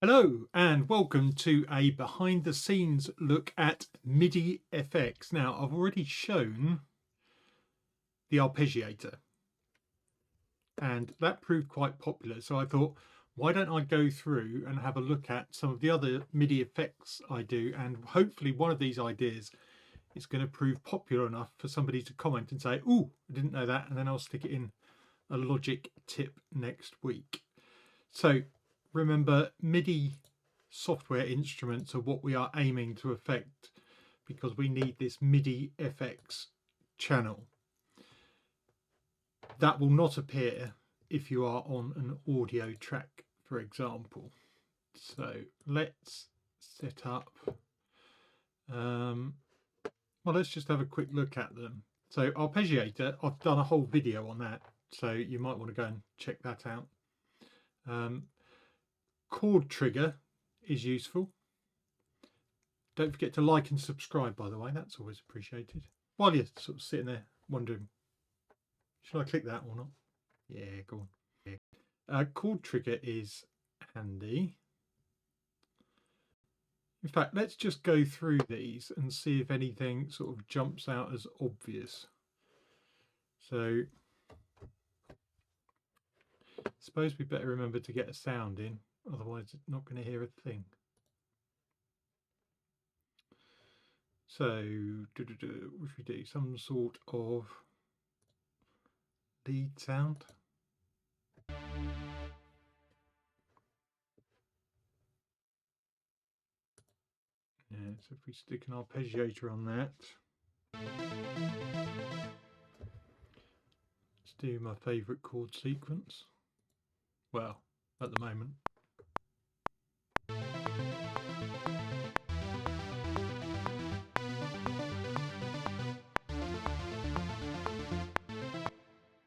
Hello and welcome to a behind the scenes look at MIDI FX. Now I've already shown the arpeggiator and that proved quite popular, so I thought why don't I go through and have a look at some of the other MIDI effects I do, and hopefully one of these ideas is going to prove popular enough for somebody to comment and say, "Ooh, I didn't know that," and then I'll stick it in a Logic tip next week. So remember, MIDI software instruments are what we are aiming to affect because we need this MIDI FX channel. That will not appear if you are on an audio track, for example. So let's set up, well, let's just have a quick look at them. So arpeggiator, I've done a whole video on that, so you might want to go and check that out. Chord trigger is useful. Don't forget to like and subscribe, by the way, that's always appreciated. While you're sort of sitting there wondering, should I click that or not? Yeah, go on. Yeah. Chord trigger is handy. In fact, let's just go through these and see if anything sort of jumps out as obvious. So I suppose we better remember to get a sound in, otherwise it's not going to hear a thing. So if we do some sort of lead sound. Yeah, so if we stick an arpeggiator on that, let's do my favourite chord sequence. Well, at the moment.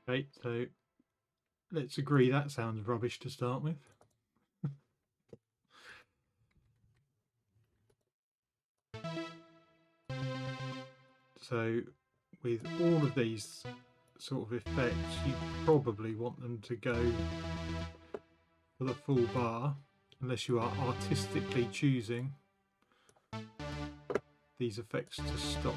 Okay, so let's agree that sounds rubbish to start with. So with all of these sort of effects, you probably want them to go for the full bar, unless you are artistically choosing these effects to stop.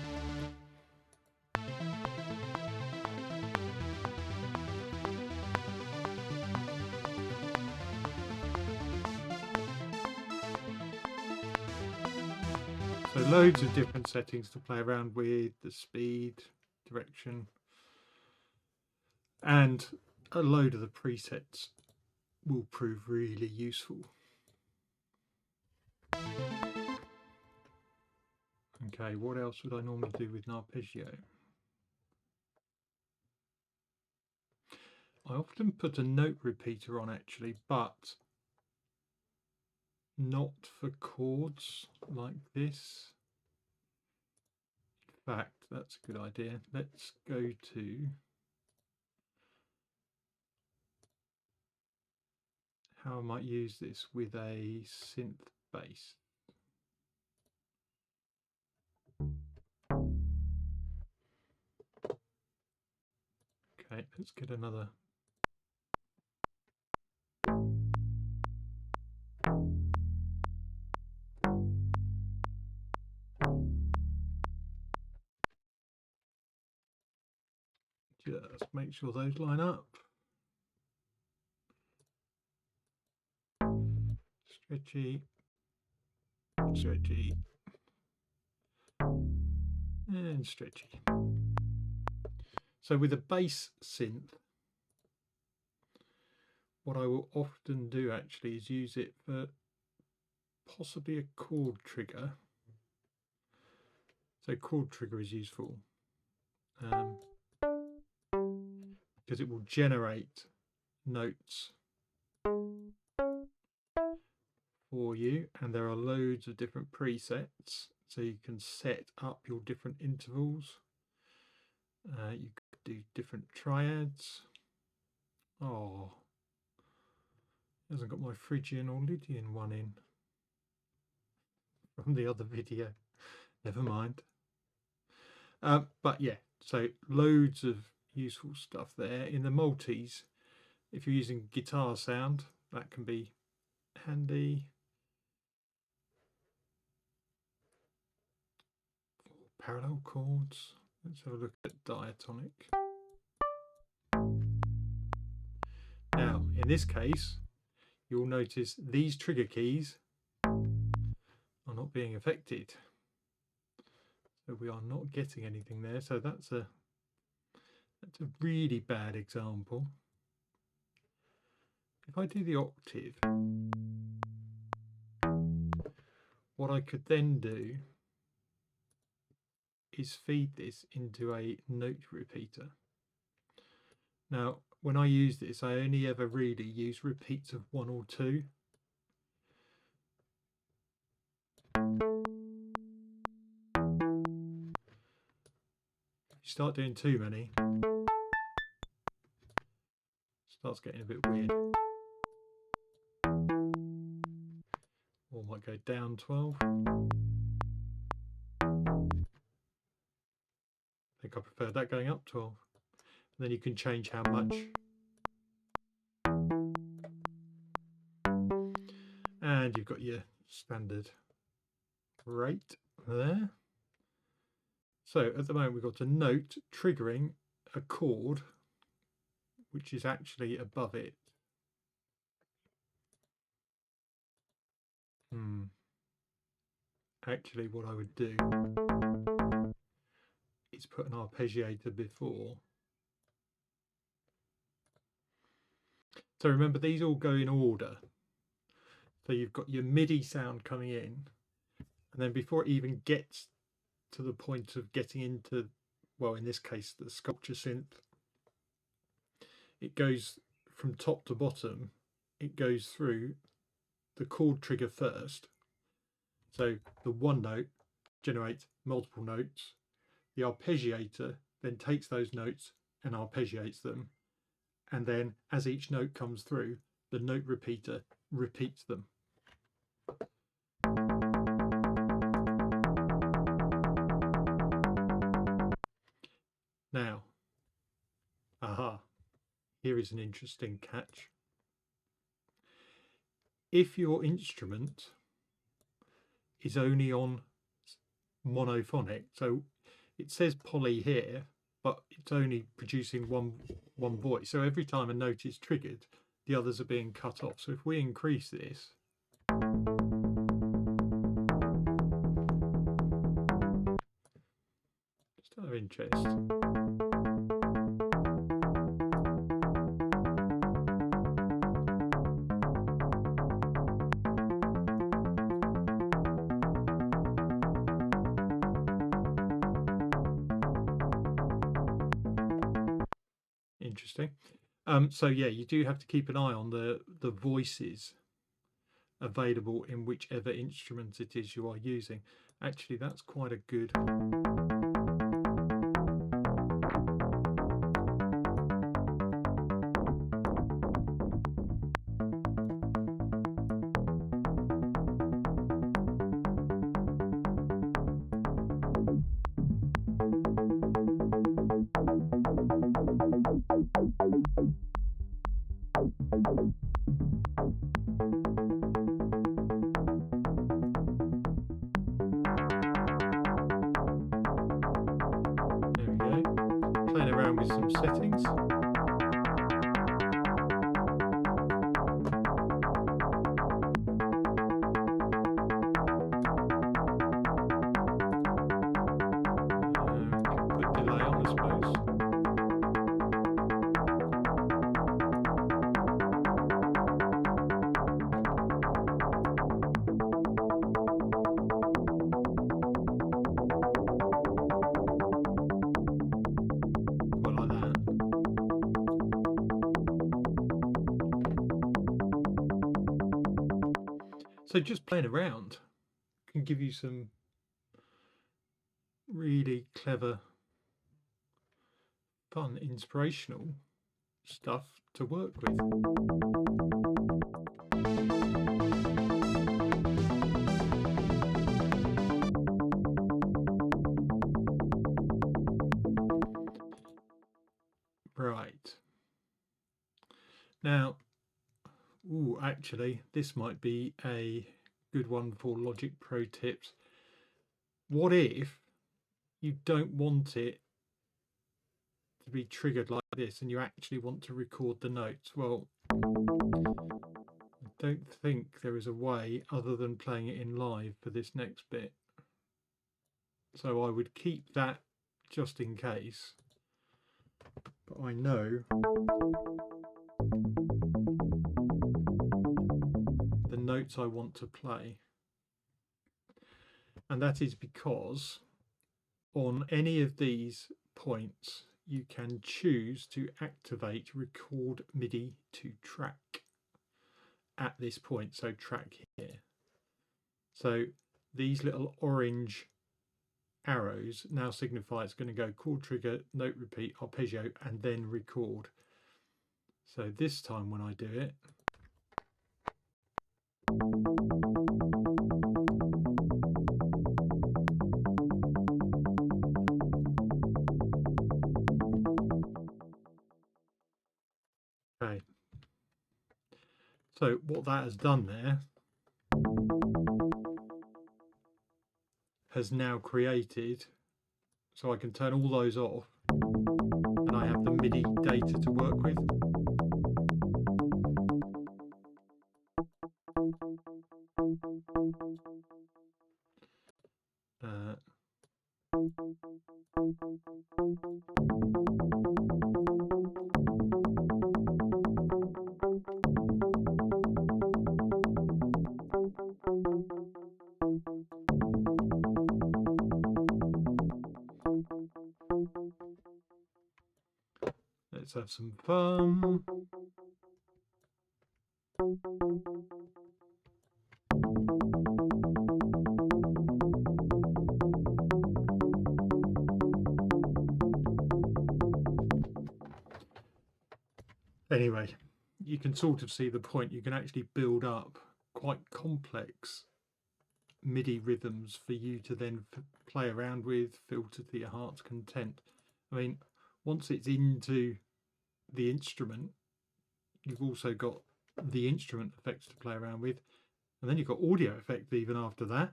So loads of different settings to play around with, the speed, direction, and a load of the presets will prove really useful. Okay, what else would I normally do with an arpeggio? I often put a note repeater on actually, but not for chords like this. In fact, that's a good idea. Let's go to how I might use this with a synth bass. Okay, let's get another. Just make sure those line up. Stretchy, stretchy, and stretchy. So with a bass synth, what I will often do actually is use it for possibly a chord trigger. So chord trigger is useful because it will generate notes for you, and there are loads of different presets, so you can set up your different intervals. You could do different triads. Oh, hasn't got my Phrygian or Lydian one in from the other video. Never mind. But yeah, so loads of useful stuff there. In the multis, if you're using guitar sound, that can be handy. parallel chords. Let's have a look at diatonic. Now, in this case, you'll notice these trigger keys are not being affected. So we are not getting anything there. So that's a really bad example. If I do the octave, what I could then do is feed this into a note repeater. Now, when I use this, I only ever really use repeats of 1 or 2. If you start doing too many, it starts getting a bit weird. Or might go down 12. I think I prefer that going up 12. And then you can change how much. And you've got your standard rate there. So at the moment we've got a note triggering a chord which is actually above it. Actually, what I would do is put an arpeggiator before. So remember, these all go in order. So you've got your MIDI sound coming in, and then before it even gets to the point of getting into, well, in this case, the sculpture synth, it goes from top to bottom. It goes through the chord trigger first. So the one note generates multiple notes. The arpeggiator then takes those notes and arpeggiates them. And then as each note comes through, the note repeater repeats them. Now, here is an interesting catch. If your instrument is only on monophonic, so it says poly here, but it's only producing one voice. So every time a note is triggered, the others are being cut off. So if we increase this, just out of interest, interesting. So yeah, you do have to keep an eye on the voices available in whichever instrument it is you are using. Actually, that's quite a good playing around with some settings. Put delay on, I suppose. So just playing around can give you some really clever, fun, inspirational stuff to work with. Right. Now, actually, this might be a good one for Logic Pro tips. What if you don't want it to be triggered like this and you actually want to record the notes. Well, I don't think there is a way other than playing it in live for this next bit. So I would keep that just in case. But I know the notes I want to play. And that is because on any of these points, you can choose to activate record MIDI to track at this point. So track here. So these little orange arrows now signify it's going to go chord trigger, note repeat, arpeggio, and then record. So this time when I do it, okay. So what that has done there has now created, so I can turn all those off and I have the MIDI data to work with. Let's have some fun. Anyway, you can sort of see the point. You can actually build up quite complex MIDI rhythms for you to then play around with, filter to your heart's content. I mean, once it's into the instrument, you've also got the instrument effects to play around with, and then you've got audio effects even after that.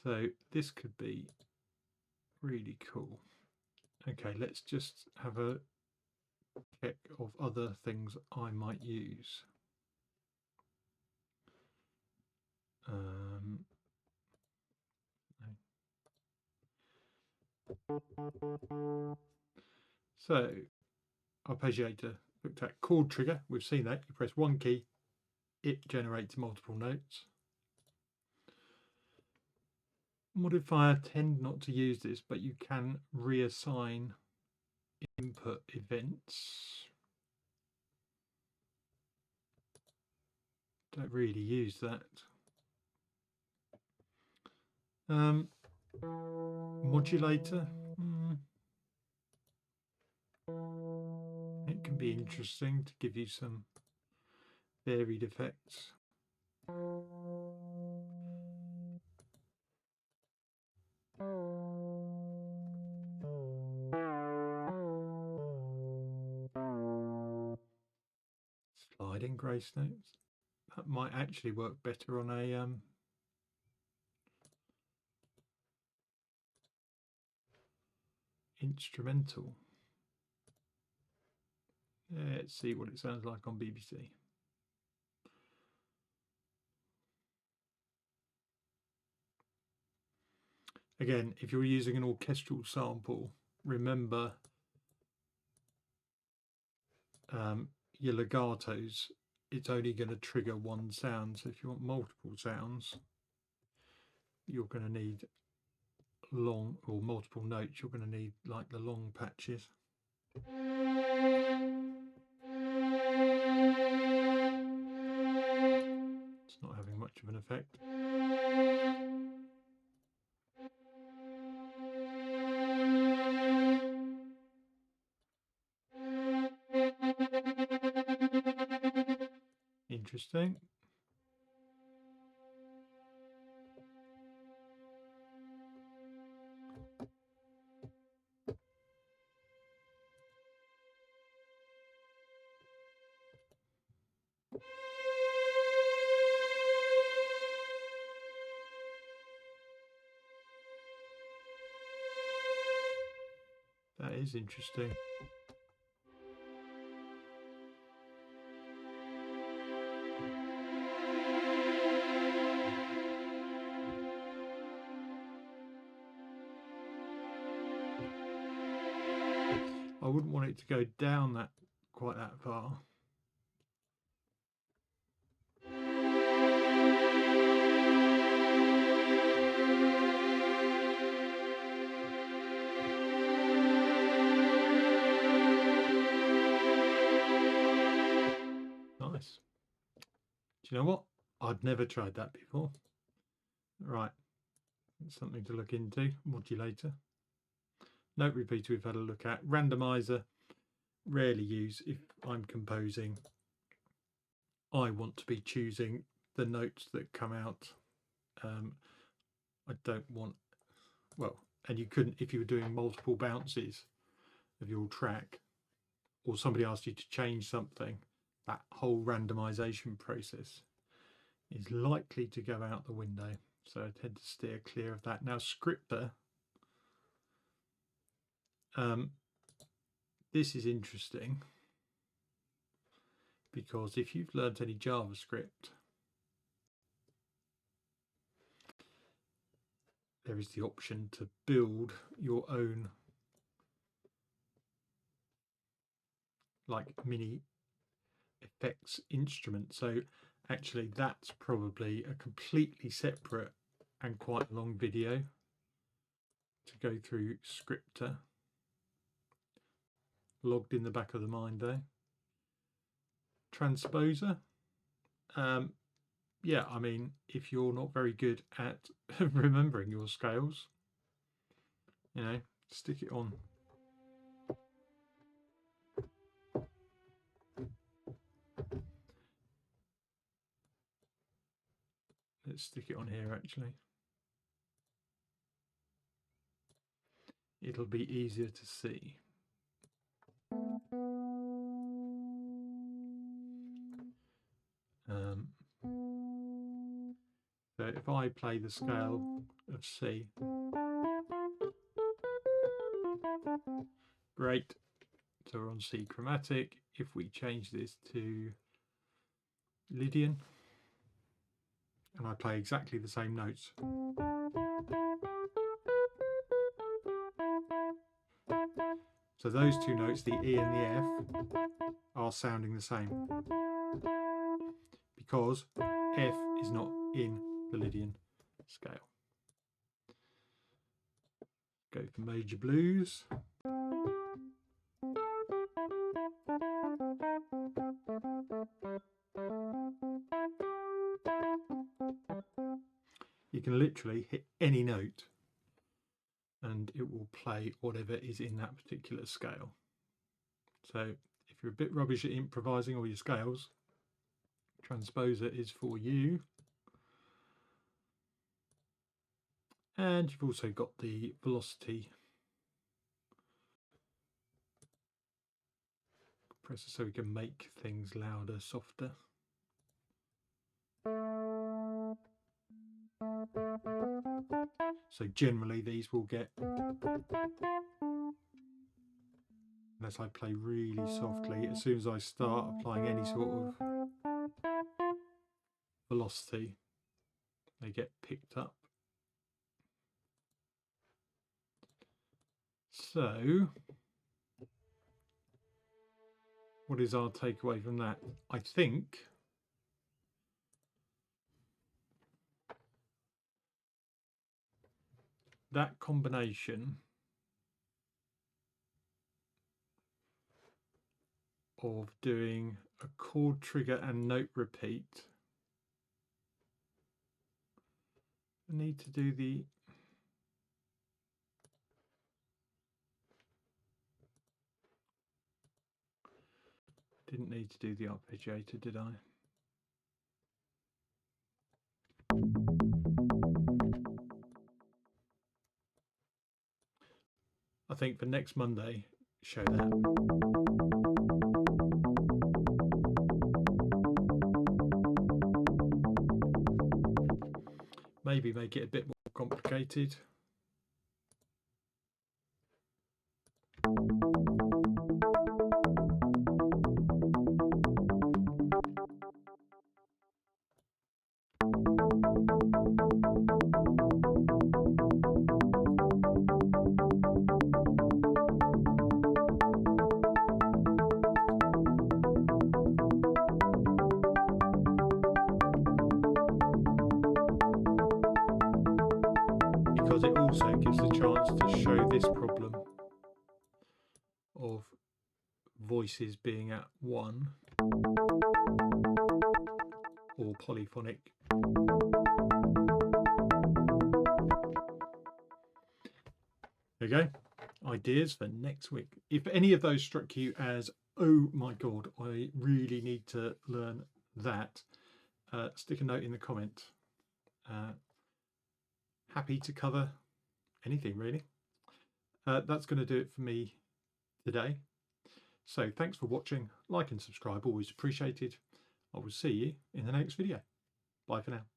So this could be really cool. Okay, let's just have a check of other things I might use. So arpeggiator, looked at chord trigger, we've seen that. You press one key, it generates multiple notes. Modifier, tend not to use this, but you can reassign input events. Don't really use that. Modulator. It can be interesting to give you some varied effects. Sliding grace notes. That might actually work better on a instrumental. Let's see what it sounds like on BBC. Again, if you're using an orchestral sample, remember your legatos, it's only going to trigger one sound. So if you want multiple sounds, you're going to need long, or multiple notes, you're going to need like the long patches. It's not having much of an effect. Interesting. is interesting. I wouldn't want it to go down quite that far. Nice. Do you know what? I'd never tried that before. Right, something to look into. Modulator. Note repeater we've had a look at. Randomizer, rarely use if I'm composing. I want to be choosing the notes that come out. I don't want, well, and you couldn't if you were doing multiple bounces of your track, or somebody asked you to change something, that whole randomization process is likely to go out the window. So I tend to steer clear of that. Now scripter, this is interesting because if you've learnt any JavaScript, there is the option to build your own like MIDI FX instrument. So actually that's probably a completely separate and quite a long video to go through scripter. Logged in the back of the mind there. Transposer, yeah, I mean, if you're not very good at remembering your scales, you know, stick it on. Let's stick it on here actually. It'll be easier to see. So if I play the scale of C, great, so we're on C chromatic. If we change this to Lydian, and I play exactly the same notes, so those two notes, the E and the F, are sounding the same because F is not in the Lydian scale. Go for major blues. You can literally hit any note and it will play whatever is in that particular scale. So if you're a bit rubbish at improvising all your scales, Transposer is for you. And you've also got the velocity compressor so we can make things louder, softer. So generally these will get, unless I play really softly, as soon as I start applying any sort of velocity, they get picked up. So what is our takeaway from that? I think that combination of doing a chord trigger and note repeat, I need to do the didn't need to do the arpeggiator, did I? I think for next Monday, show that. Maybe make it a bit more complicated. Because it also gives a chance to show this problem of voices being at 1 or polyphonic. There you go. Ideas for next week. If any of those struck you as, oh my god, I really need to learn that, stick a note in the comment. Happy to cover anything really. That's going to do it for me today. So thanks for watching. Like and subscribe, always appreciated. I will see you in the next video. Bye for now.